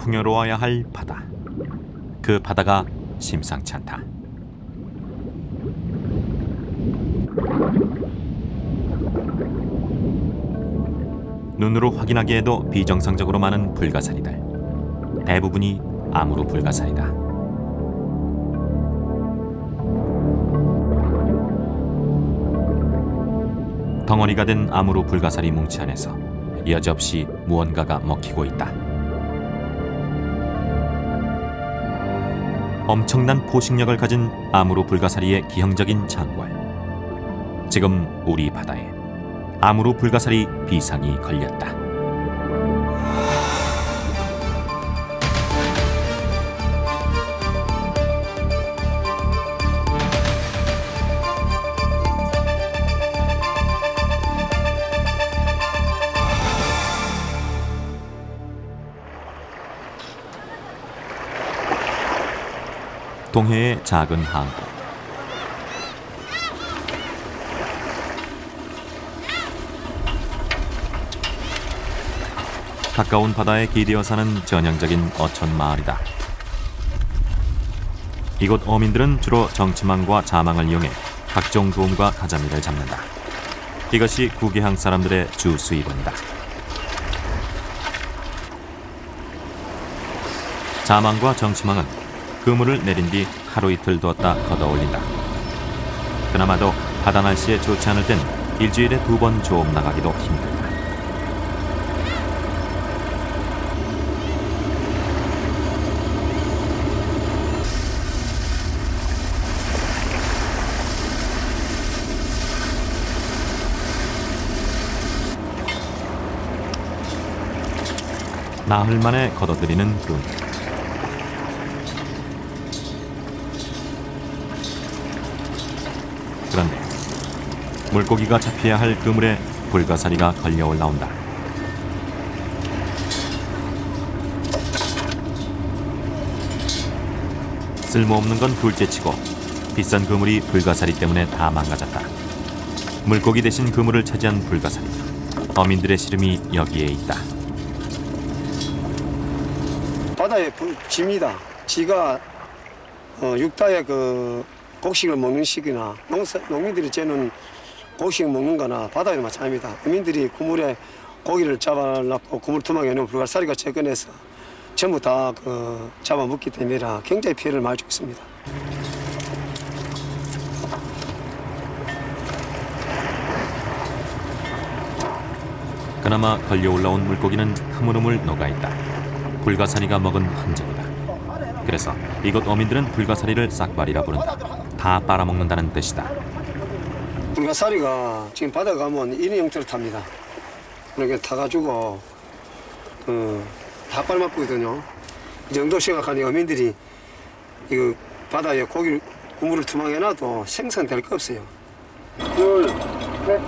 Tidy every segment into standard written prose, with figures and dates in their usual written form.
풍요로워야 할 바다. 그 바다가 심상치 않다. 눈으로 확인하기에도 비정상적으로 많은 불가사리들. 대부분이 아무로 불가사리다. 덩어리가 된 아무로 불가사리 뭉치 안에서 여지없이 무언가가 먹히고 있다. 엄청난 포식력을 가진 아무로 불가사리의 기형적인 창궐. 지금 우리 바다에 아무로 불가사리 비상이 걸렸다. 동해의 작은 항구. 가까운 바다에 기대어 사는 전형적인 어촌 마을이다. 이곳 어민들은 주로 정치망과 자망을 이용해 각종 돔과 가자미를 잡는다. 이것이 구기항 사람들의 주 수입원이다. 자망과 정치망은 그물을 내린 뒤 하루 이틀 두었다 걷어올린다. 그나마도 바다 날씨에 좋지 않을 땐 일주일에 2번 조업 나가기도 힘들다. 나흘 만에 걷어들이는 그물. 그런데 물고기가 잡혀야 할 그물에 불가사리가 걸려 올라온다. 쓸모없는 건 둘째치고 비싼 그물이 불가사리 때문에 다 망가졌다. 물고기 대신 그물을 차지한 불가사리. 어민들의 시름이 여기에 있다. 바다의 쥐입니다. 쥐가 육타의 그 곡식을 먹는 시기나 농민들이 재는 곡식을 먹는 거나 바다에는 마찬가지입니다. 어민들이 그물에 고기를 잡아놓고 그물 투막에 놓은 불가사리가 접근해서 전부 다 잡아먹기 때문에 굉장히 피해를 많이 주고 있습니다. 그나마 걸려 올라온 물고기는 흐물흐물 녹아있다. 불가사리가 먹은 흔적이다. 그래서 이곳 어민들은 불가사리를 싹발이라 부른다. 다 빨아먹는다는 뜻이다. 불가사리가 지금 바다 가면 이런 형태를 탑니다. 이렇게 타가지고 다 빨아먹거든요. 이 정도 생각하니 어민들이 이거 바다에 고기를 그물을 투망해놔도 생산될 거 없어요. 둘, 셋.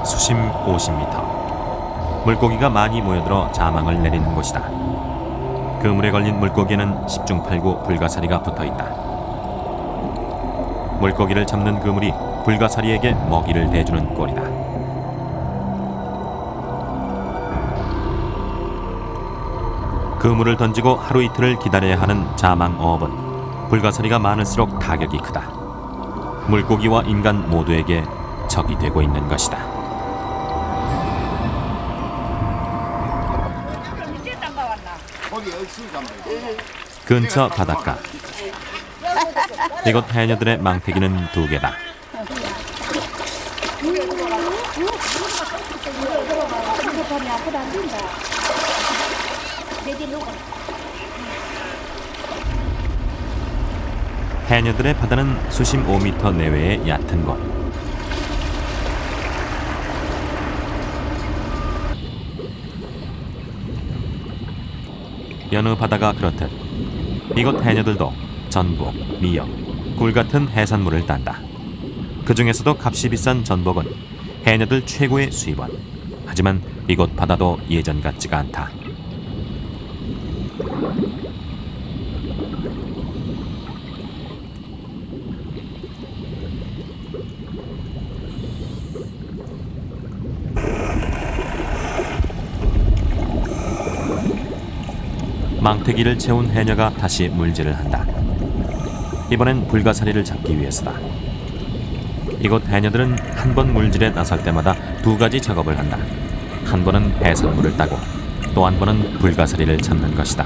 수심 50m. 물고기가 많이 모여들어 자망을 내리는 곳이다. 그물에 걸린 물고기에는 10중 8구 불가사리가 붙어있다. 물고기를 잡는 그물이 불가사리에게 먹이를 대주는 꼴이다. 그물을 던지고 하루 이틀을 기다려야 하는 자망 어업은 불가사리가 많을수록 타격이 크다. 물고기와 인간 모두에게 적이 되고 있는 것이다. 근처 바닷가. 이곳 해녀들의 망태기는 2개다. 해녀들의 바다는 수심 5m 내외의 얕은 곳. 여느 바다가 그렇듯 이곳 해녀들도 전복, 미역, 굴 같은 해산물을 딴다. 그 중에서도 값이 비싼 전복은 해녀들 최고의 수입원. 하지만 이곳 바다도 예전 같지가 않다. 망태기를 채운 해녀가 다시 물질을 한다. 이번엔 불가사리를 잡기 위해서다. 이곳 해녀들은 한 번 물질에 나설 때마다 두 가지 작업을 한다. 한 번은 해산물을 따고 또 한 번은 불가사리를 잡는 것이다.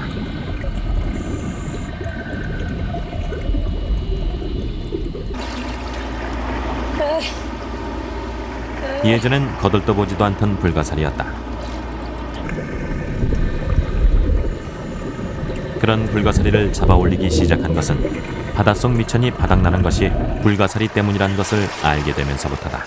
예전엔 거들떠보지도 않던 불가사리였다. 그런 불가사리를 잡아올리기 시작한 것은 바닷속 미천이 바닥나는 것이 불가사리 때문이라는 것을 알게 되면서부터다.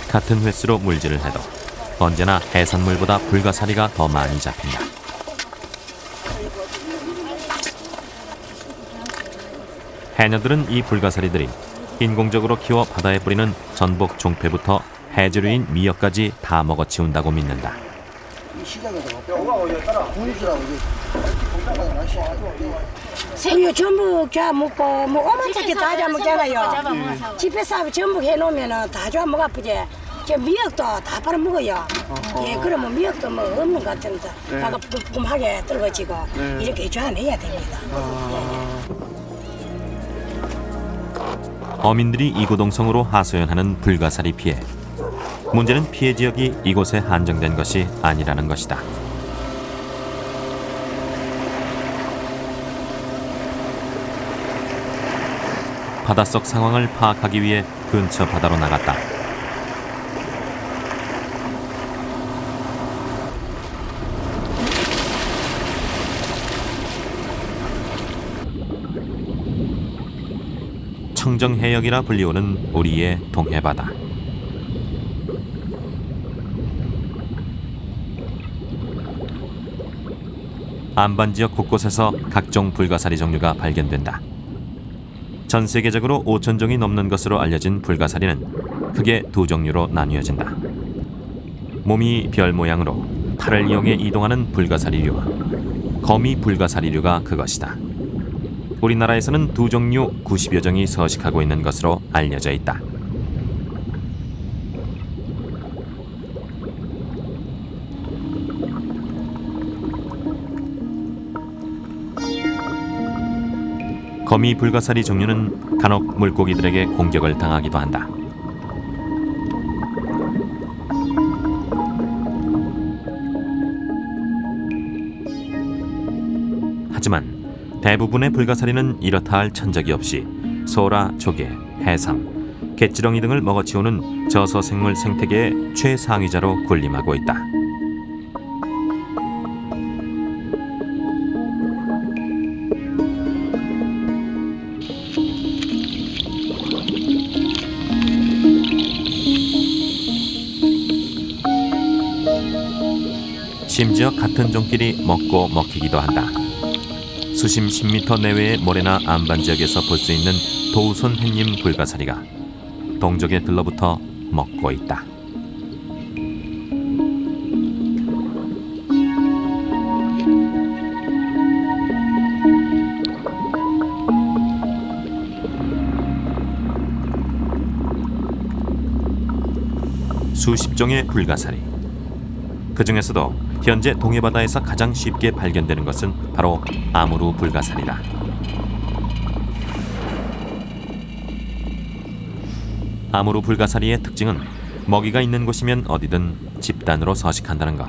같은 횟수로 물질을 해도 언제나 해산물보다 불가사리가 더 많이 잡힌다. 해녀들은 이 불가사리들이 인공적으로 키워 바다에 뿌리는 전복 종패부터 해조류인 미역까지 다 먹어치운다고 믿는다. 생유 전복 잡먹고 뭐 오만차게 다 잡먹잖아요. 집에서 전복 해놓으면 다 잡먹어쁘지. 저 미역도 다 팔아먹어요. 예, 그러면 미역도 뭐 없는 것 같은데 아까 부금하게 떨어지고 이렇게 조안해야 됩니다. 어민들이 이구동성으로 하소연하는 불가사리 피해. 문제는 피해 지역이 이곳에 한정된 것이 아니라는 것이다. 바닷속 상황을 파악하기 위해 근처 바다로 나갔다. 청정해역이라 불리우는 우리의 동해바다. 안반 지역 곳곳에서 각종 불가사리 종류가 발견된다. 전 세계적으로 5,000종이 넘는 것으로 알려진 불가사리는 크게 두 종류로 나뉘어진다. 몸이 별 모양으로 팔을 이용해 이동하는 불가사리류와 거미 불가사리류가 그것이다. 우리나라에서는 두 종류 90여 종이 서식하고 있는 것으로 알려져 있다. 거미 불가사리 종류는 간혹 물고기들에게 공격을 당하기도 한다. 하지만 대부분의 불가사리는 이렇다 할 천적이 없이 소라, 조개, 해삼, 갯지렁이 등을 먹어치우는 저서생물 생태계의 최상위자로 군림하고 있다. 심지어 같은 종끼리 먹고 먹히기도 한다. 수심 10m 내외의 모래나 안반 지역에서 볼 수 있는 도우손 햇님 불가사리가 동족에 들러붙어 먹고 있다. 수십 종의 불가사리. 그 중에서도 현재 동해바다에서 가장 쉽게 발견되는 것은 바로 아무루 불가사리다. 아무루 불가사리의 특징은 먹이가 있는 곳이면 어디든 집단으로 서식한다는 것.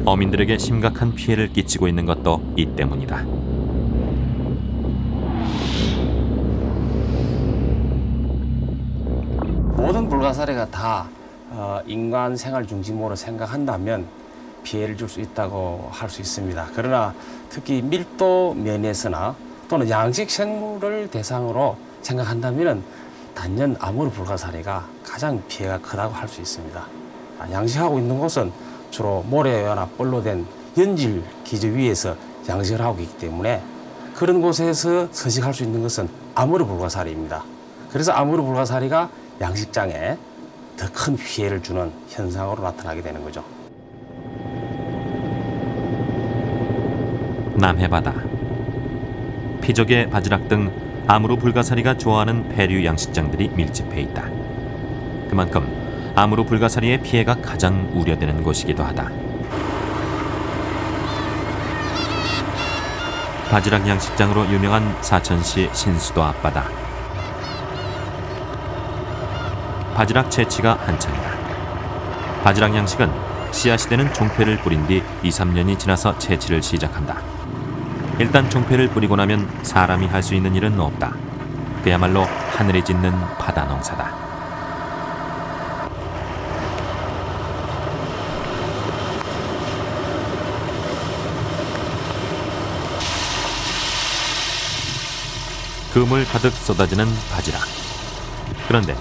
어민들에게 심각한 피해를 끼치고 있는 것도 이 때문이다. 모든 불가사리가 다 인간 생활 중심으로 생각한다면 피해를 줄 수 있다고 할 수 있습니다. 그러나 특히 밀도 면에서나 또는 양식 생물을 대상으로 생각한다면 단연 아무루 불가사리가 가장 피해가 크다고 할 수 있습니다. 양식하고 있는 곳은 주로 모래나 뻘로 된 연질 기저 위에서 양식을 하고 있기 때문에 그런 곳에서 서식할 수 있는 것은 아무루 불가사리입니다. 그래서 아무루 불가사리가 양식장에 더 큰 피해를 주는 현상으로 나타나게 되는 거죠. 남해바다, 피조개, 바지락 등 아무로 불가사리가 좋아하는 폐류 양식장들이 밀집해 있다. 그만큼 아무로 불가사리의 피해가 가장 우려되는 곳이기도 하다. 바지락 양식장으로 유명한 사천시 신수도 앞바다. 바지락 채취가 한창이다. 바지락 양식은 씨앗이 되는 종패를 뿌린 뒤 2~3년이 지나서 채취를 시작한다. 일단 종패를 뿌리고 나면 사람이 할 수 있는 일은 없다. 그야말로 하늘이 짓는 바다 농사다. 그물 가득 쏟아지는 바지락. 그런데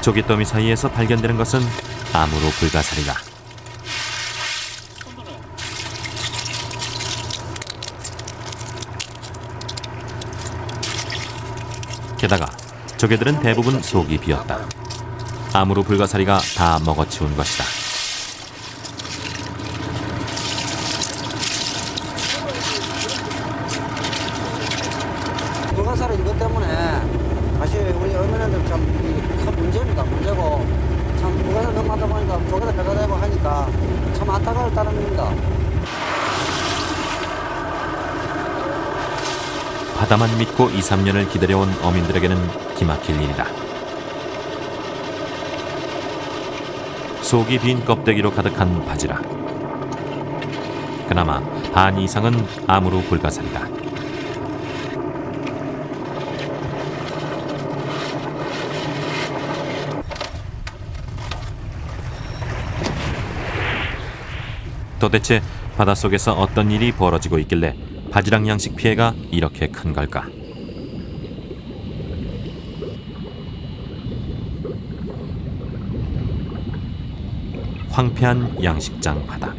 조개더미 사이에서 발견되는 것은 아무로 불가사리다. 게다가 조개들은 대부분 속이 비었다. 아무로 불가사리가 다 먹어치운 것이다. 불가사리 이것 때문에 사실 우리 어머니들 참 큰 문제입니다. 문제고 참 불가사리 너무 많다 보니까 조개도 배가 되고 하니까 참 안타까울 따름입니다. 바다만 믿고 2~3년을 기다려온 어민들에게는 기막힐 일이다. 속이 빈 껍데기로 가득한 바지락. 그나마 반 이상은 아무로 불가사리다. 도대체 바닷속에서 어떤 일이 벌어지고 있길래 바지락 양식 피해가 이렇게 큰 걸까? 황폐한 양식장 바다.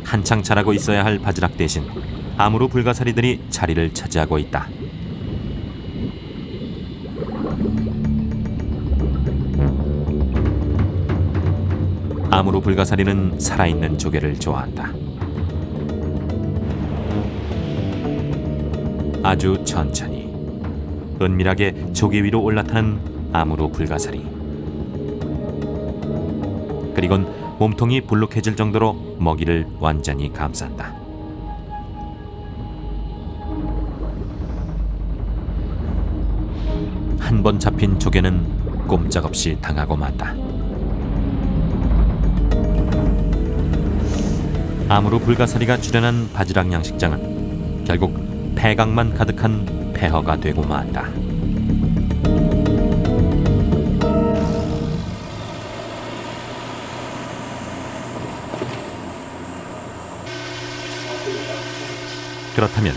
한창 자라고 있어야 할 바지락 대신 아무로 불가사리들이 자리를 차지하고 있다. 아무로 불가사리는 살아있는 조개를 좋아한다. 아주 천천히 은밀하게 조개 위로 올라타는 아무로 불가사리. 그리곤 몸통이 불룩해질 정도로 먹이를 완전히 감싼다. 한 번 잡힌 조개는 꼼짝없이 당하고 만다. 아무로 불가사리가 출연한 바지락 양식장은 결국 폐각만 가득한 폐허가 되고 말다. 그렇다면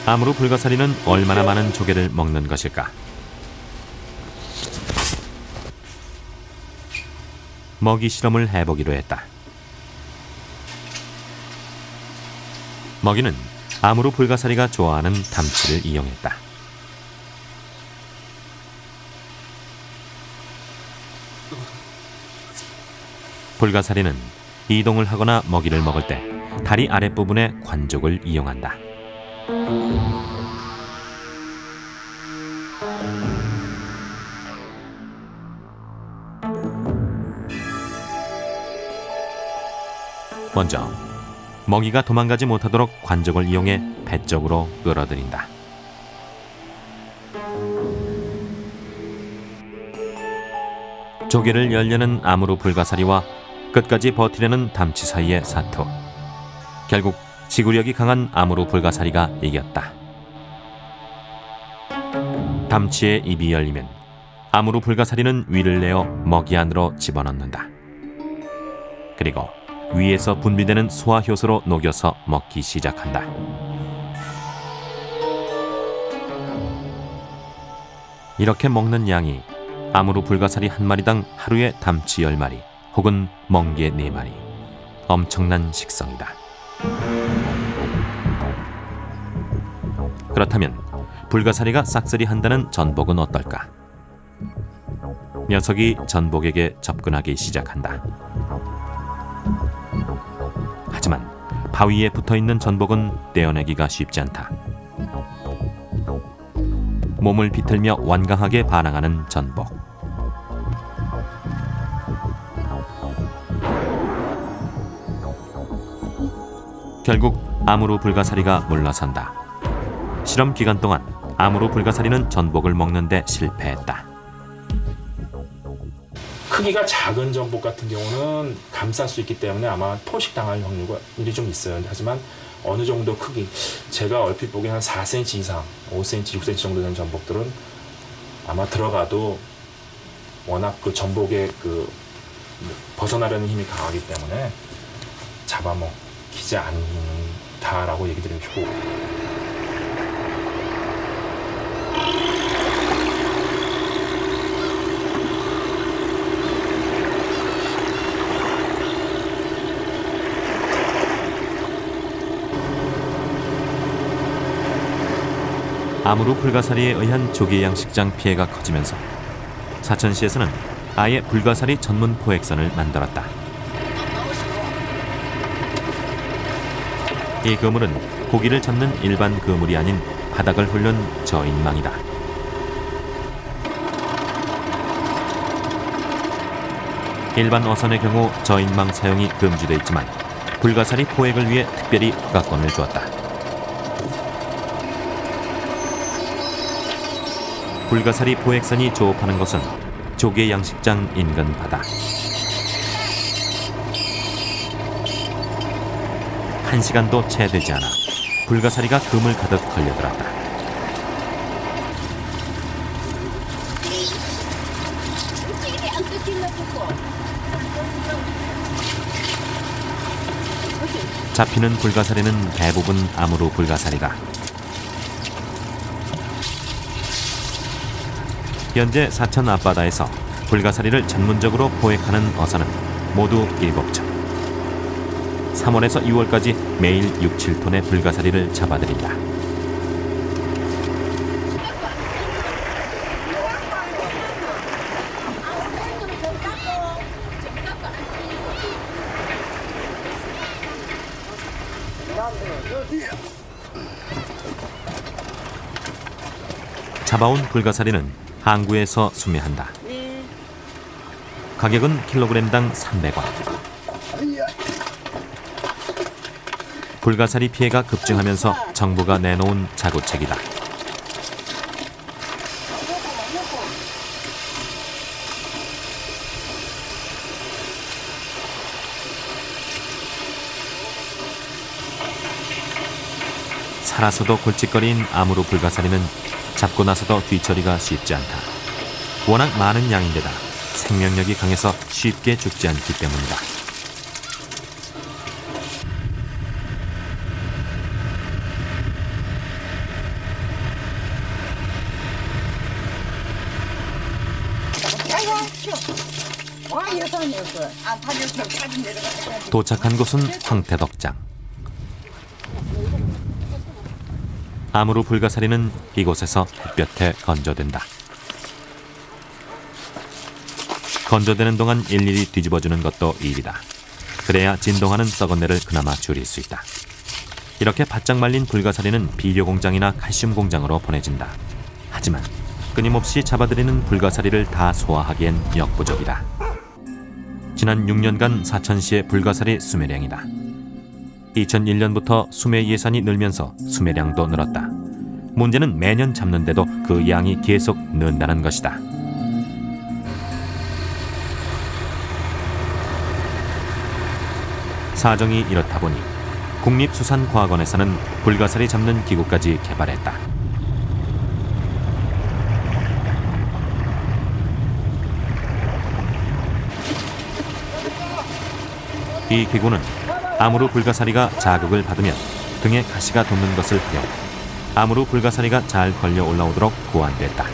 아무로 불가사리는 얼마나 많은 조개를 먹는 것일까? 먹이 실험을 해보기로 했다. 먹이는 아무로 불가사리가 좋아하는 담치를 이용했다. 불가사리는 이동을 하거나 먹이를 먹을 때 다리 아랫부분의 관족을 이용한다. 먼저 먹이가 도망가지 못하도록 관족을 이용해 배 쪽으로 끌어들인다. 조개를 열려는 아무로 불가사리와 끝까지 버티려는 담치 사이의 사투. 결국 지구력이 강한 아무로 불가사리가 이겼다. 담치의 입이 열리면 아무로 불가사리는 위를 내어 먹이 안으로 집어넣는다. 그리고 위에서 분비되는 소화효소로 녹여서 먹기 시작한다. 이렇게 먹는 양이 아무로 불가사리 한 마리당 하루에 담치 10마리 혹은 멍게 4마리. 엄청난 식성이다. 그렇다면 불가사리가 싹쓸이 한다는 전복은 어떨까? 녀석이 전복에게 접근하기 시작한다. 하지만 바위에 붙어있는 전복은 떼어내기가 쉽지 않다. 몸을 비틀며 완강하게 반항하는 전복. 결국 암으로 불가사리가 물러선다. 실험 기간 동안 암으로 불가사리는 전복을 먹는 데 실패했다. 크기가 작은 전복 같은 경우는 감쌀 수 있기 때문에 아마 포식당할 확률이 좀 있어요. 하지만 어느 정도 크기, 제가 얼핏 보기엔 한 4cm 이상, 5cm, 6cm 정도 되는 전복들은 아마 들어가도 워낙 그 전복의 그 벗어나려는 힘이 강하기 때문에 잡아먹히지 않다라고 얘기 드리면 좋고. 암으로 불가사리에 의한 조개 양식장 피해가 커지면서 사천시에서는 아예 불가사리 전문 포획선을 만들었다. 이 그물은 고기를 잡는 일반 그물이 아닌 바닥을 훑는 저인망이다. 일반 어선의 경우 저인망 사용이 금지돼 있지만 불가사리 포획을 위해 특별히 허가권을 주었다. 불가사리 포획선이 조업하는 곳은 조개 양식장 인근 바다. 1시간도 채 되지 않아 불가사리가 그물 가득 걸려들었다. 잡히는 불가사리는 대부분 암으로 불가사리다. 현재 사천 앞바다에서 불가사리를 전문적으로 포획하는 어선은 모두 7척. 3월에서 2월까지 매일 6, 7톤의 불가사리를 잡아들인다. 잡아온 불가사리는 항구에서 수매한다. 가격은 킬로그램당 300원. 불가사리 피해가 급증하면서 정부가 내놓은 자구책이다. 살아서도 골칫거리인 암으로 불가사리는 잡고 나서도 뒤처리가 쉽지 않다. 워낙 많은 양인데다 생명력이 강해서 쉽게 죽지 않기 때문이다. 도착한 곳은 황태덕장. 암으로 불가사리는 이곳에서 햇볕에 건져된다. 건져되는 동안 일일이 뒤집어주는 것도 일이다. 그래야 진동하는 썩은 내를 그나마 줄일 수 있다. 이렇게 바짝 말린 불가사리는 비료 공장이나 칼슘 공장으로 보내진다. 하지만 끊임없이 잡아들이는 불가사리를 다 소화하기엔 역부족이다. 지난 6년간 사천시의 불가사리 수매량이다. 2001년부터 수매 예산이 늘면서 수매량도 늘었다. 문제는 매년 잡는데도 그 양이 계속 는다는 것이다. 사정이 이렇다 보니 국립수산과학원에서는 불가사리 잡는 기구까지 개발했다. 이 기구는 암으로 불가사리가 자극을 받으면 등에 가시가 돋는 것을 활용, 암으로 불가사리가 잘 걸려 올라오도록 고안됐다.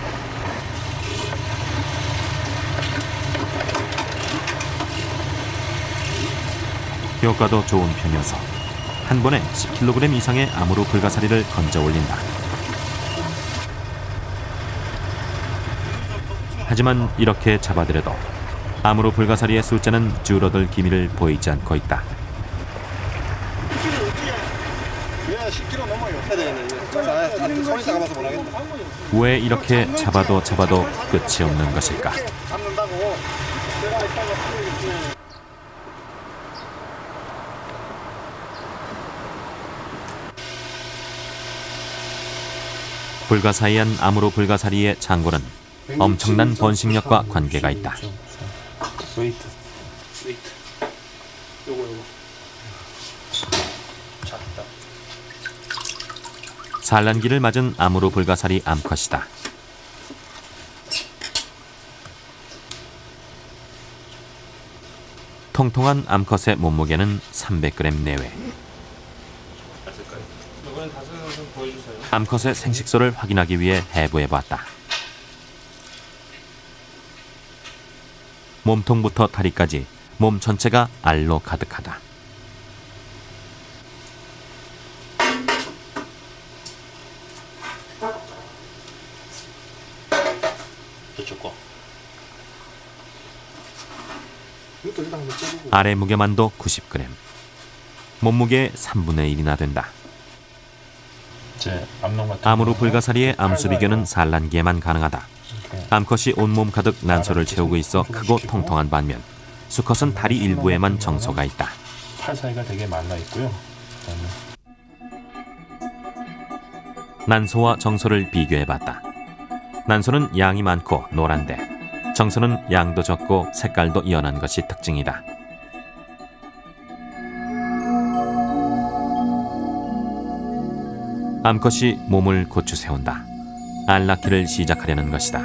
효과도 좋은 편이어서 한 번에 10kg 이상의 암으로 불가사리를 건져 올린다. 하지만 이렇게 잡아들여도 암으로 불가사리의 숫자는 줄어들 기미를 보이지 않고 있다. 10kg 넘어요. 손이 작아서 못하겠다. 왜 이렇게 잡아도 끝이 없는 것일까? 잡는다고. 내가 이따가 불가사의한 암으로 불가사리의 창고는 엄청난 번식력과 관계가 있다. 웨이트. 요거. 작다. 산란기를 맞은 암으로 불가사리 암컷이다. 통통한 암컷의 몸무게는 300g 내외. 암컷의 생식소를 확인하기 위해 해부해봤다. 몸통부터 다리까지 몸 전체가 알로 가득하다. 저쪽 거. 아래 무게만도 90g. 몸무게의 3분의 1이나 된다. 암으로 불가사리의 암수 비교는 산란기에만 가능하다. 암컷이 온몸 가득 난소를 채우고 있어 크고 통통한 반면 수컷은 다리 일부에만 정소가 있다. 팔 사이가 되게 말라 있고요. 난소와 정소를 비교해봤다. 난소는 양이 많고 노란데 정소는 양도 적고 색깔도 연한 것이 특징이다. 암컷이 몸을 고추 세운다. 알 낳기를 시작하려는 것이다.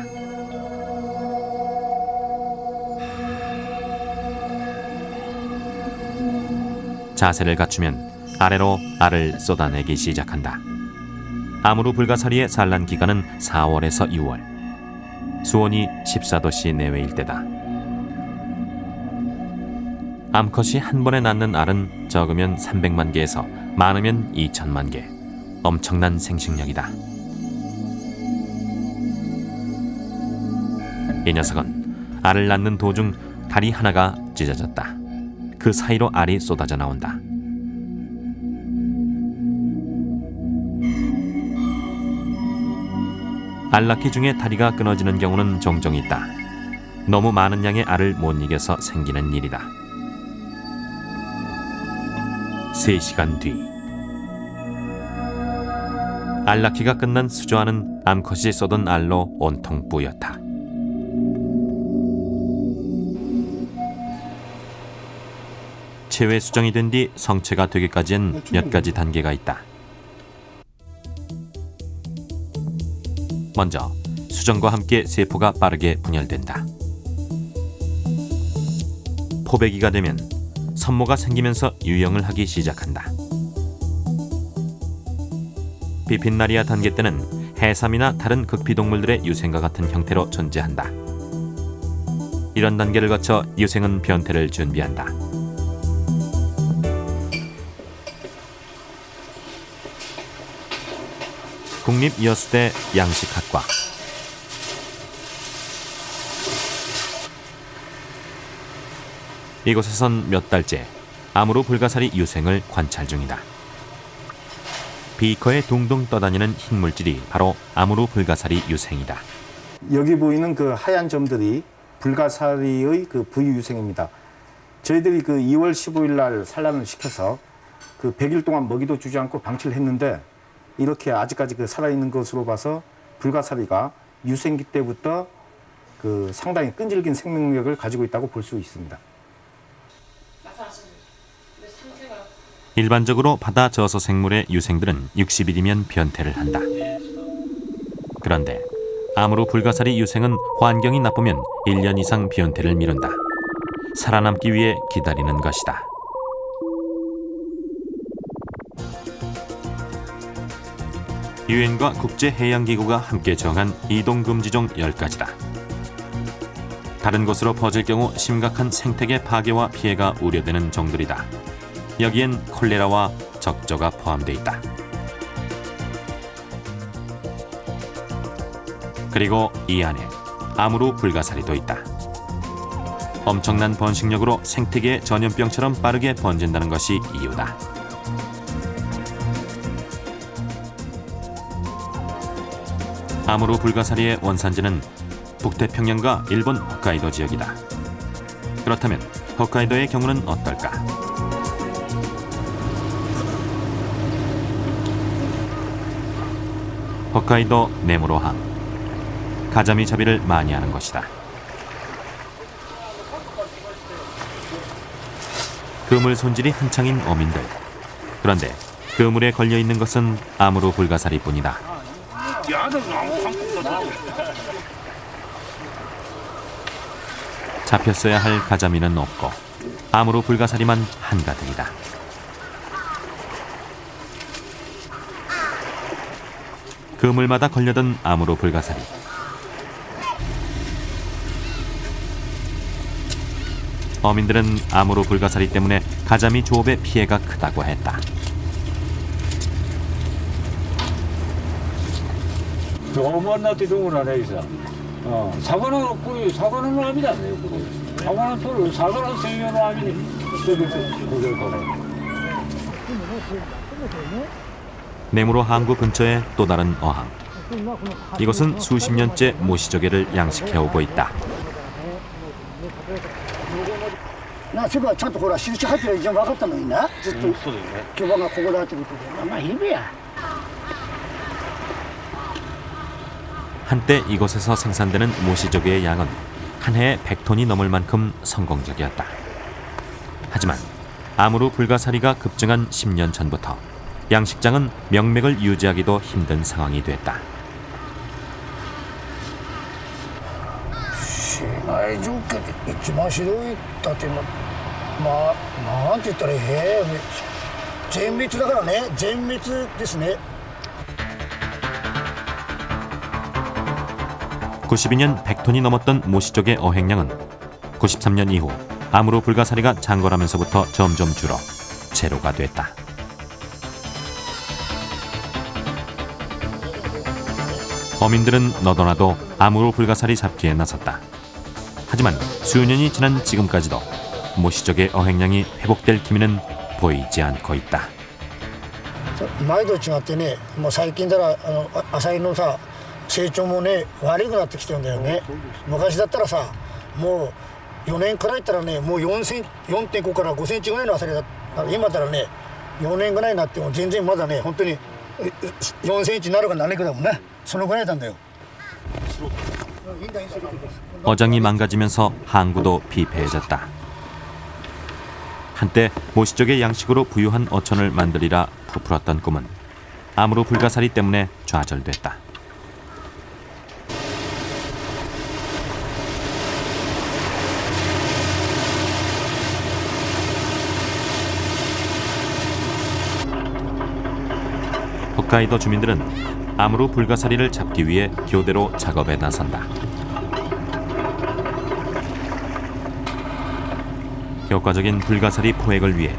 자세를 갖추면 아래로 알을 쏟아내기 시작한다. 암으로 불가사리의 산란 기간은 4월에서 6월. 수온이 14도씨 내외일 때다. 암컷이 한 번에 낳는 알은 적으면 300만 개에서 많으면 2천만 개. 엄청난 생식력이다. 이 녀석은 알을 낳는 도중 다리 하나가 찢어졌다. 그 사이로 알이 쏟아져 나온다. 알 낳기 중에 다리가 끊어지는 경우는 종종 있다. 너무 많은 양의 알을 못 이겨서 생기는 일이다. 3시간 뒤 알 낳기가 끝난 수조안은 암컷이 쏟은 알로 온통 뿌옇다. 체외 수정이 된 뒤 성체가 되기까지는 몇 가지 단계가 있다. 먼저 수정과 함께 세포가 빠르게 분열된다. 포배기가 되면 선모가 생기면서 유형을 하기 시작한다. 비핀나리아 단계 때는 해삼이나 다른 극피동물들의 유생과 같은 형태로 존재한다. 이런 단계를 거쳐 유생은 변태를 준비한다. 국립여수대 양식학과. 이곳에선 몇 달째 암으로 불가사리 유생을 관찰 중이다. 비커에 둥둥 떠다니는 흰 물질이 바로 암으로 불가사리 유생이다. 여기 보이는 그 하얀 점들이 불가사리의 그 부유 유생입니다. 저희들이 그 2월 15일 날 산란을 시켜서 그 100일 동안 먹이도 주지 않고 방치를 했는데 이렇게 아직까지 그 살아있는 것으로 봐서 불가사리가 유생기 때부터 그 상당히 끈질긴 생명력을 가지고 있다고 볼 수 있습니다. 일반적으로 바다 저서 생물의 유생들은 60일이면 변태를 한다. 그런데 암으로 불가사리 유생은 환경이 나쁘면 1년 이상 변태를 미룬다. 살아남기 위해 기다리는 것이다. 유엔과 국제해양기구가 함께 정한 이동금지종 10가지다. 다른 곳으로 퍼질 경우 심각한 생태계 파괴와 피해가 우려되는 종들이다. 여기엔 콜레라와 적조가 포함돼 있다. 그리고 이 안에 암으로 불가사리도 있다. 엄청난 번식력으로 생태계 전염병처럼 빠르게 번진다는 것이 이유다. 아무로 불가사리의 원산지는 북태평양과 일본 홋카이도 지역이다. 그렇다면 홋카이도의 경우는 어떨까? 홋카이도 네무로항. 가자미 잡이를 많이 하는 것이다. 그물 손질이 한창인 어민들. 그런데 그물에 걸려있는 것은 아무로 불가사리뿐이다. 잡혔어야 할 가자미는 없고 아무로 불가사리만 한가득이다. 그물마다 걸려든 아무로 불가사리. 어민들은 아무로 불가사리 때문에 가자미 조업의 피해가 크다고 했다. 조금만 나도 동을 안 해서 사과는 없고 사과는 암이다. 사과는 돌 사과는 생명은 암이니 그걸 거네. 네무로 항구 근처의 또 다른 어항. 이곳은 수십 년째 모시조개를 양식해오고 있다. なせばちゃんとほら印入ってる以上分かったのになずっと巨馬がここだってことでまあいいべや 한때 이곳에서 생산되는 모시조개의 양은 한 해에 100톤이 넘을 만큼 성공적이었다. 하지만 아무로 불가사리가 급증한 10년 전부터 양식장은 명맥을 유지하기도 힘든 상황이 됐다. 市内状況で一番ひどいだってまあなんて言ったらいい全滅だからね全滅ですね 92년 100톤이 넘었던 모시조개 어획량은 93년 이후 아무로 불가사리가 창궐하면서부터 점점 줄어 제로가 됐다. 어민들은 너도나도 아무로 불가사리 잡기에 나섰다. 하지만 수년이 지난 지금까지도 모시조개 어획량이 회복될 기미는 보이지 않고 있다. 前と違ってねもう最近だらアサリのさ 成長もね悪くなってきてるんだよね昔だったらさもう4年くらいいったらねもう 4.5 から5センチぐらいのアサリだ今だらね4年ぐらいになっても全然まだね本当に4センチになるかならないかだもんねそのぐらいなんだよ 어장이 망가지면서 항구도 피폐해졌다. 한때 모시조개 양식으로 부유한 어촌을 만들리라 부풀었던 꿈은 아무로 불가사리 때문에 좌절됐다. 홋카이도 주민들은 아무로 불가사리를 잡기 위해 교대로 작업에 나선다. 효과적인 불가사리 포획을 위해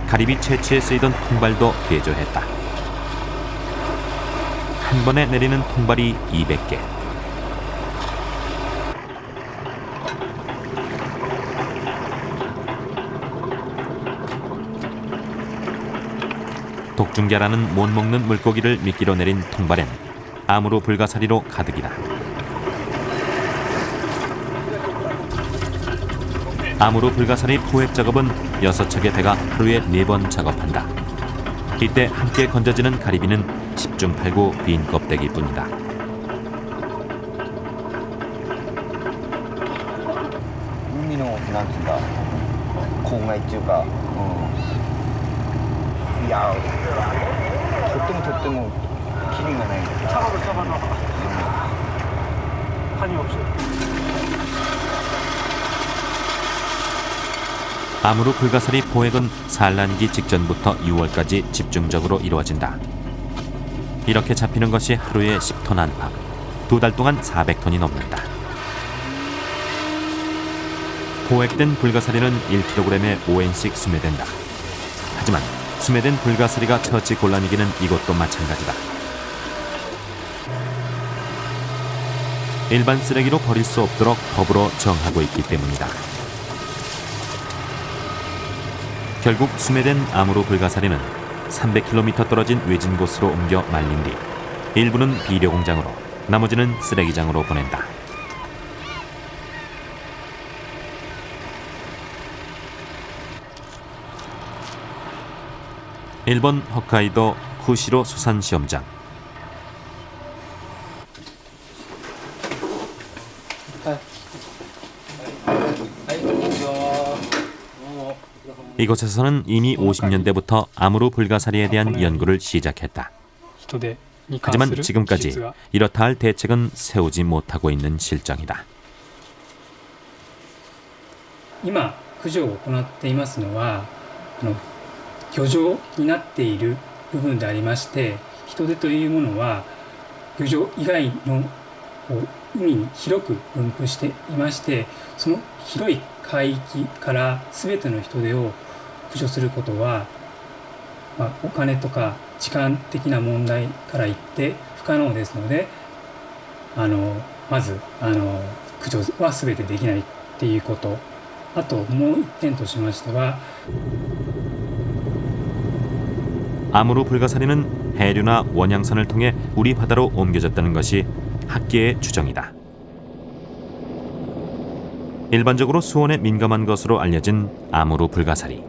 가리비 채취에 쓰이던 통발도 개조했다. 한 번에 내리는 통발이 200개. 독중계라는 못 먹는 물고기를 미끼로 내린 통발엔 아무로 불가사리로 가득이다. 아무로 불가사리 포획 작업은 6척의 배가 하루에 4번 작업한다. 이때 함께 건져지는 가리비는 10중 8구 빈 껍데기뿐이다. 우미노 난트가 공가 있지가 야, 도っても 기능이ない. 차가도 잡아놔. 한이 없어. 아무로 불가사리 포획은 산란기 직전부터 6월까지 집중적으로 이루어진다. 이렇게 잡히는 것이 하루에 10톤 안팎, 2달 동안 400톤이 넘는다. 포획된 불가사리는 1kg에 5엔씩 수매된다. 하지만 수매된 불가사리가 처치 곤란이기는 이것도 마찬가지다. 일반 쓰레기로 버릴 수 없도록 법으로 정하고 있기 때문이다. 결국 수매된 아무로 불가사리는 300km 떨어진 외진 곳으로 옮겨 말린 뒤 일부는 비료 공장으로, 나머지는 쓰레기장으로 보낸다. 일본 홋카이도 쿠시로 수산 시험장. 이곳에서는 이미 50년대부터 아무루 불가사리에 대한 연구를 시작했다. 하지만 지금까지 이렇다 할 대책은 세우지 못하고 있는 실정이다. 今駆除を行っていますのは漁場になっている部分でありまして、人手というものは漁場以外の海に広く分布していまして、その広い海域から全ての人手を駆除することは、お金とか時間的な問題から言って不可能ですので、まず駆除は全てできないっていうこと。あともう一点としましては 아무루 불가사리는 해류나 원양선을 통해 우리 바다로 옮겨졌다는 것이 학계의 추정이다. 일반적으로 수온에 민감한 것으로 알려진 아무루 불가사리.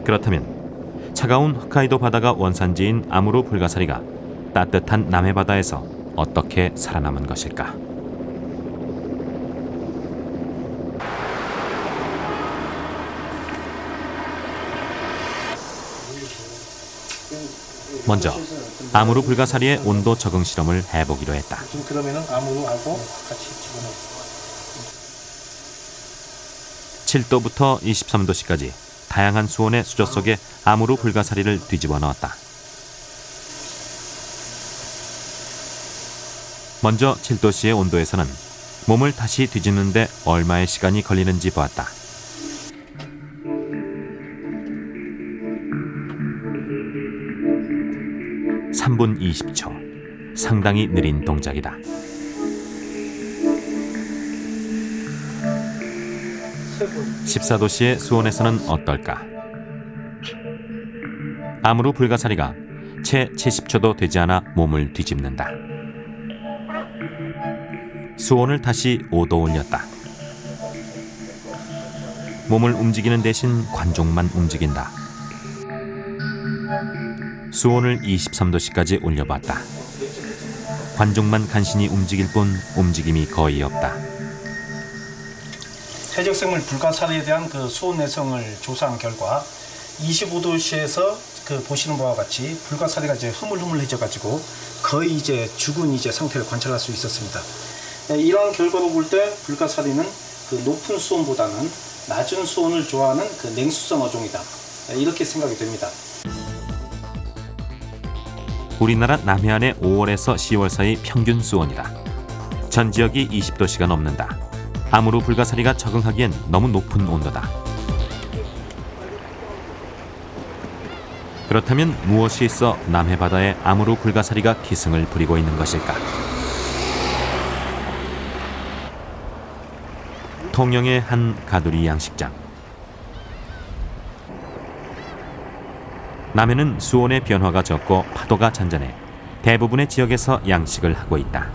그렇다면 차가운 홋카이도 바다가 원산지인 아무루 불가사리가 따뜻한 남해 바다에서 어떻게 살아남은 것일까? 먼저 아무루 불가사리의 온도 적응 실험을 해보기로 했다. 지금 그러면은 아무루하고 같이 집어넣어. 7도부터 23도씨까지 다양한 수온의 수조 속에 아무루 불가사리를 뒤집어 넣었다. 먼저 7도씨의 온도에서는 몸을 다시 뒤집는데 얼마의 시간이 걸리는지 보았다. (3분 20초) 상당히 느린 동작이다. (14도씨의) 수온에서는 어떨까? 아무루 불가사리가 채 70초도 되지 않아 몸을 뒤집는다. 수온을 다시 5도 올렸다. 몸을 움직이는 대신 관종만 움직인다. 수온을 23도씨까지 올려봤다. 관종만 간신히 움직일 뿐 움직임이 거의 없다. 퇴적생물 불가사리에 대한 그 수온 내성을 조사한 결과 25도씨에서 그 보시는 바와 같이 불가사리가 이제 흐물흐물해져 가지고 거의 이제 죽은 이제 상태를 관찰할 수 있었습니다. 이러한 결과로 볼 때 불가사리는 그 높은 수온보다는 낮은 수온을 좋아하는 그 냉수성 어종이다. 이렇게 생각이 됩니다. 우리나라 남해안의 5월에서 10월 사이 평균 수온이다. 전 지역이 20도씨가 넘는다. 아무루 불가사리가 적응하기엔 너무 높은 온도다. 그렇다면 무엇이 있어 남해 바다에 아무루 불가사리가 기승을 부리고 있는 것일까? 통영의 한 가두리 양식장. 남해는 수온의 변화가 적고 파도가 잔잔해 대부분의 지역에서 양식을 하고 있다.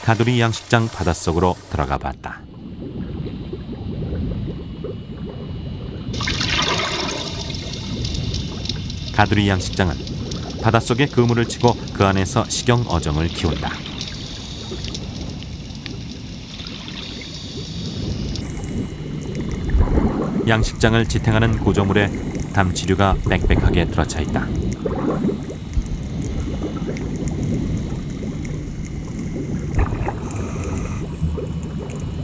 가두리 양식장 바닷속으로 들어가 봤다. 가두리 양식장은 바닷속에 그물을 치고 그 안에서 식용 어종을 키운다. 양식장을 지탱하는 구조물에 담치류가 빽빽하게 들어차 있다.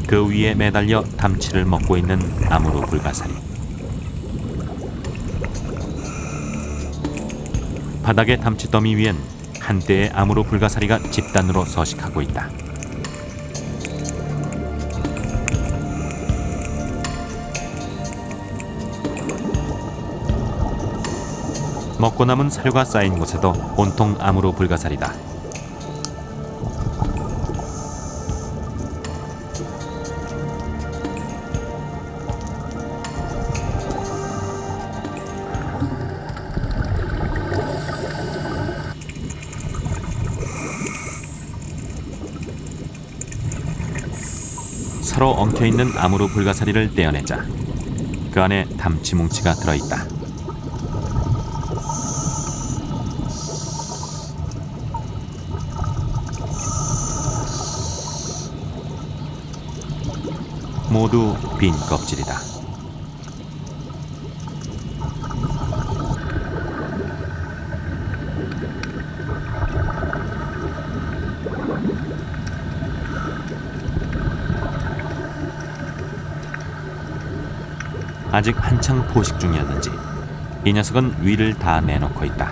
그 위에 매달려 담치를 먹고 있는 아무루 불가사리. 바닥의 담치더미 위엔 한때의 아무루 불가사리가 집단으로 서식하고 있다. 먹고 남은 사료가 쌓인 곳에도 온통 암으로 불가사리다. 서로 엉켜있는 암으로 불가사리를 떼어내자. 그 안에 담치뭉치가 들어있다. 모두 빈 껍질이다. 아직 한창 포식 중이었는지 이 녀석은 위를 다 내놓고 있다.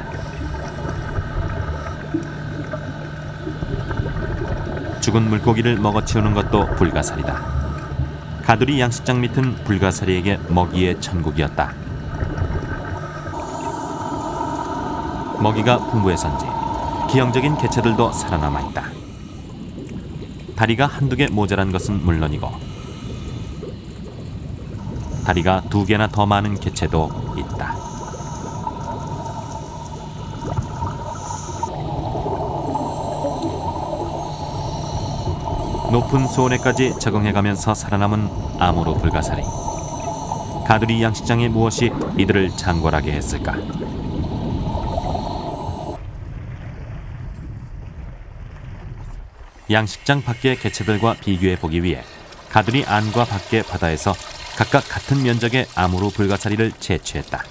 죽은 물고기를 먹어치우는 것도 불가사리다. 가두리 양식장 밑은 불가사리에게 먹이의 천국이었다. 먹이가 풍부해서인지 기형적인 개체들도 살아남아 있다. 다리가 한두 개 모자란 것은 물론이고 다리가 2개나 더 많은 개체도 있다. 높은 수온에까지 적응해가면서 살아남은 암으로 불가사리. 가두리 양식장에 무엇이 이들을 장궐하게 했을까? 양식장 밖의 개체들과 비교해보기 위해 가두리 안과 밖의 바다에서 각각 같은 면적의 암으로 불가사리를 채취했다.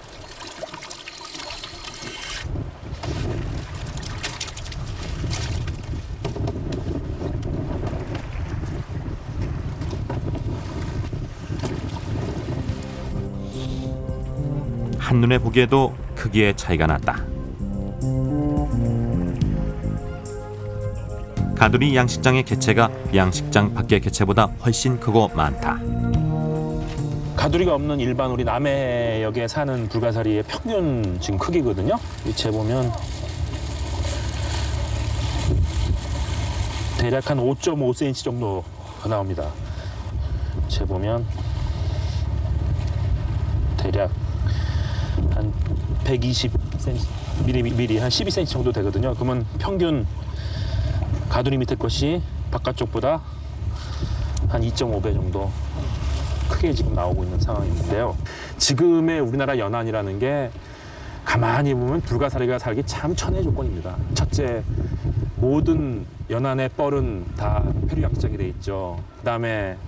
한눈에 보기에도 크기의 차이가 났다. 가두리 양식장의 개체가 양식장 밖의 개체보다 훨씬 크고 많다. 가두리가 없는 일반 우리 남해역에 사는 불가사리의 평균 지금 크기거든요. 위치에 보면 대략 한 5.5cm 정도 나옵니다. 위치에 보면 대략 한 120cm, 한 12cm 정도 되거든요. 그러면 평균 가두리 밑에 것이 바깥쪽보다 한 2.5배 정도 크게 지금 나오고 있는 상황인데요. 지금의 우리나라 연안이라는 게 가만히 보면 불가사리가 살기 참 천혜의 조건입니다. 첫째, 모든 연안의 뻘은 다 페류 양식장이 돼 있죠. 그다음에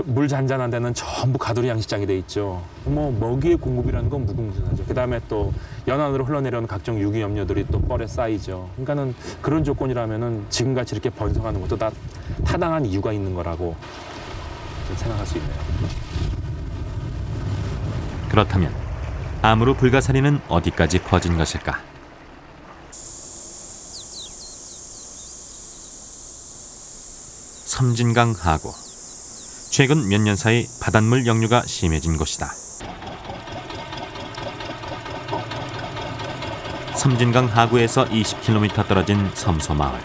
물 잔잔한 데는 전부 가두리 양식장이 돼 있죠. 뭐 먹이의 공급이라는 건 무궁무진하죠. 그다음에 또 연안으로 흘러내려오는 각종 유기염료들이 또 뻘에 쌓이죠. 그러니까는 그런 조건이라면은 지금같이 이렇게 번성하는 것도 다 타당한 이유가 있는 거라고 생각할 수 있네요. 그렇다면 암으로 불가사리는 어디까지 퍼진 것일까? 섬진강 하구. 최근 몇 년 사이 바닷물 역류가 심해진 곳이다. 섬진강 하구에서 20km 떨어진 섬소마을.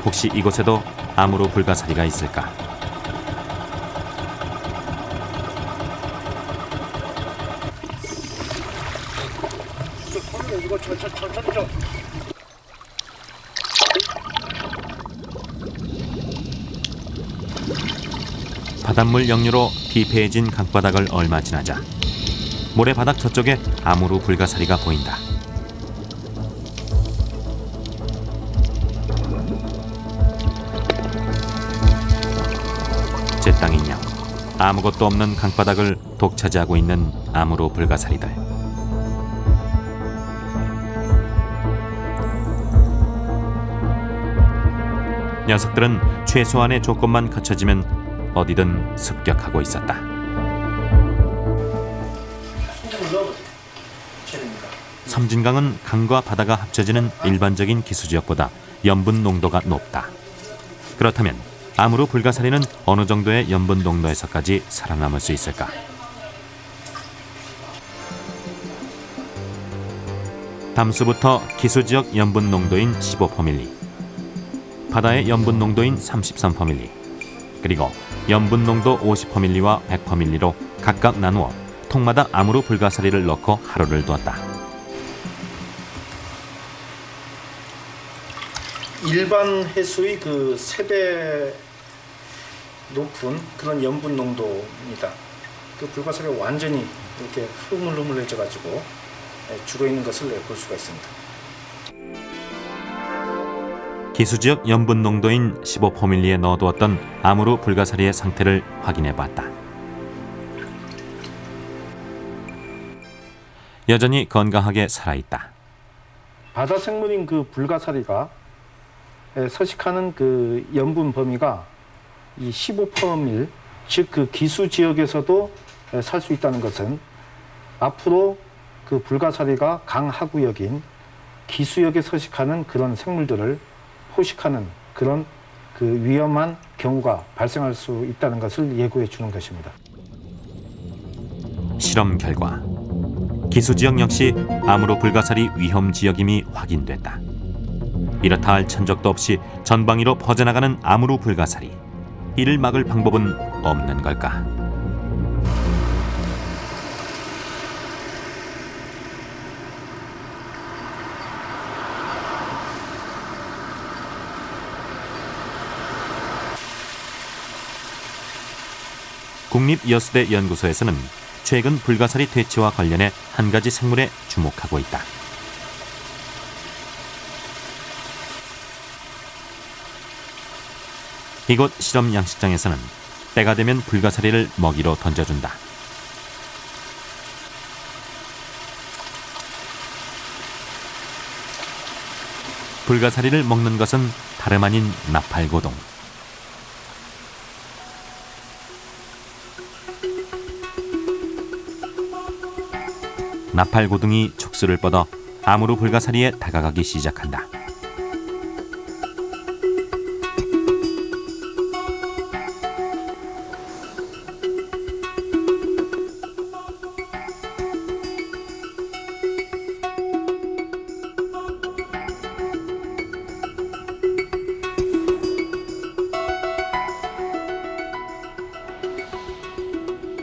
혹시 이곳에도 암으로 불가사리가 있을까? 바닷물 역류로 피폐해진 강바닥을 얼마 지나자 모래바닥 저쪽에 암으로 불가사리가 보인다. 제 땅인 양 아무것도 없는 강바닥을 독차지하고 있는 암으로 불가사리들. 녀석들은 최소한의 조건만 갖춰지면 어디든 습격하고 있었다. 섬진강은 강과 바다가 합쳐지는 일반적인 기수지역보다 염분 농도가 높다. 그렇다면 암으로 불가사리는 어느 정도의 염분 농도에서까지 살아남을 수 있을까? 담수부터 기수지역 염분 농도인 15%, 바다의 염분 농도인 33%, 그리고 염분 농도 50%와 100%로 각각 나누어 통마다 아무로 불가사리를 넣고 하루를 두었다. 일반 해수의 그 3배 높은 그런 염분 농도입니다. 그 불가사리가 완전히 이렇게 흐물흐물해져 가지고 죽어 있는 것을 볼 수가 있습니다. 기수지역 염분 농도인 15%에 넣어두었던 아무로 불가사리의 상태를 확인해봤다. 여전히 건강하게 살아있다. 바다 생물인 그 불가사리가 서식하는 그 염분 범위가 이 15%밀, 즉 그 기수 지역에서도 살 수 있다는 것은 앞으로 그 불가사리가 강하구역인 기수역에 서식하는 그런 생물들을 포식하는 그런 그 위험한 경우가 발생할 수 있다는 것을 예고해 주는 것입니다. 실험 결과 기수지역 역시 아무로 불가사리 위험 지역임이 확인됐다. 이렇다 할 천적도 없이 전방위로 퍼져나가는 아무로 불가사리. 이를 막을 방법은 없는 걸까? 국립여수대 연구소에서는 최근 불가사리 퇴치와 관련해 한 가지 생물에 주목하고 있다. 이곳 실험 양식장에서는 때가 되면 불가사리를 먹이로 던져준다. 불가사리를 먹는 것은 다름 아닌 나팔고동. 나팔고둥이 촉수를 뻗어 아무로 불가사리에 다가가기 시작한다.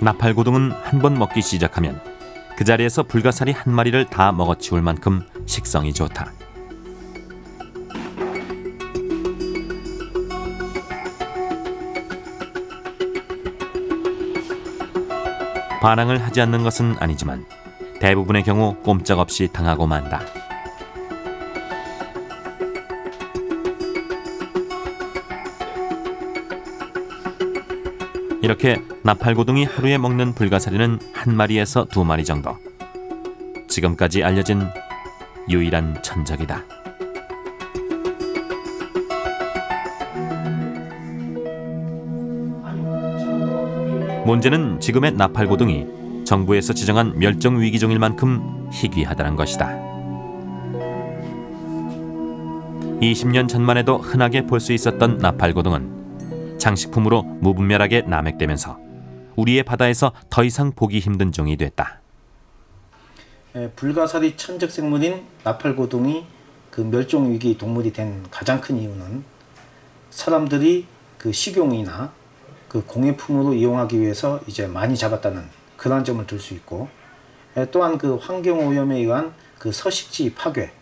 나팔고둥은 한 번 먹기 시작하면 그 자리에서 불가사리 한 마리를 다 먹어치울 만큼 식성이 좋다. 반항을 하지 않는 것은 아니지만 대부분의 경우 꼼짝없이 당하고 만다. 이렇게 나팔고둥이 하루에 먹는 불가사리는 한 마리에서 2마리 정도. 지금까지 알려진 유일한 천적이다. 문제는 지금의 나팔고둥이 정부에서 지정한 멸종위기종일 만큼 희귀하다는 것이다. 20년 전만 해도 흔하게 볼 수 있었던 나팔고둥은 장식품으로 무분별하게 남획되면서 우리의 바다에서 더 이상 보기 힘든 종이 됐다. 불가사리 천적 생물인 나팔고둥이 그 멸종위기 동물이 된 가장 큰 이유는 사람들이 그 식용이나 그 공예품으로 이용하기 위해서 이제 많이 잡았다는 그런 점을 들 수 있고, 또한 그 환경오염에 의한 그 서식지 파괴,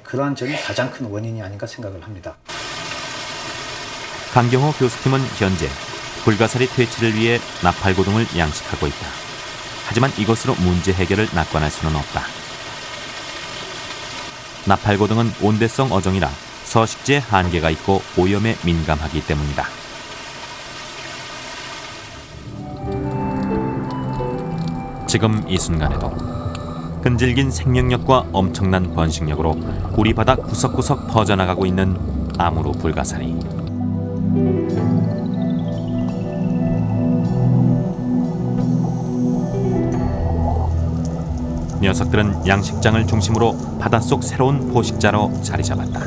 그러한 점이 가장 큰 원인이 아닌가 생각을 합니다. 강경호 교수팀은 현재 불가사리 퇴치를 위해 나팔고둥을 양식하고 있다. 하지만 이것으로 문제 해결을 낙관할 수는 없다. 나팔고둥은 온대성 어종이라 서식지에 한계가 있고 오염에 민감하기 때문이다. 지금 이 순간에도 끈질긴 생명력과 엄청난 번식력으로 우리 바다 구석구석 퍼져나가고 있는 아무로 불가사리. 녀석들은 양식장을 중심으로 바닷속 새로운 포식자로 자리 잡았다.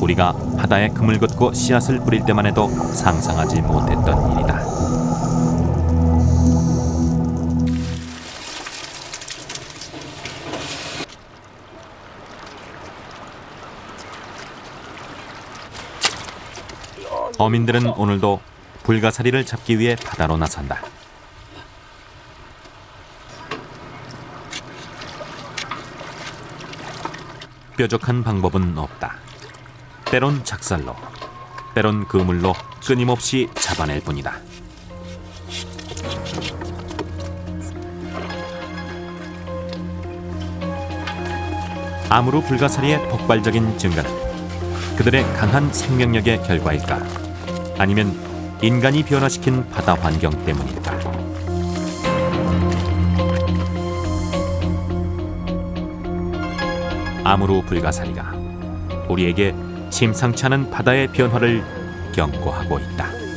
우리가 바다에 그물 걷고 씨앗을 뿌릴 때만 해도 상상하지 못했던 일이다. 어민들은 오늘도 불가사리를 잡기 위해 바다로 나선다. 뾰족한 방법은 없다. 때론 작살로, 때론 그물로 끊임없이 잡아낼 뿐이다. 아무로 불가사리의 폭발적인 증가는 그들의 강한 생명력의 결과일까? 아니면 인간이 변화시킨 바다 환경 때문일까? 아무로 불가사리가 우리에게 심상치 않은 바다의 변화를 경고하고 있다.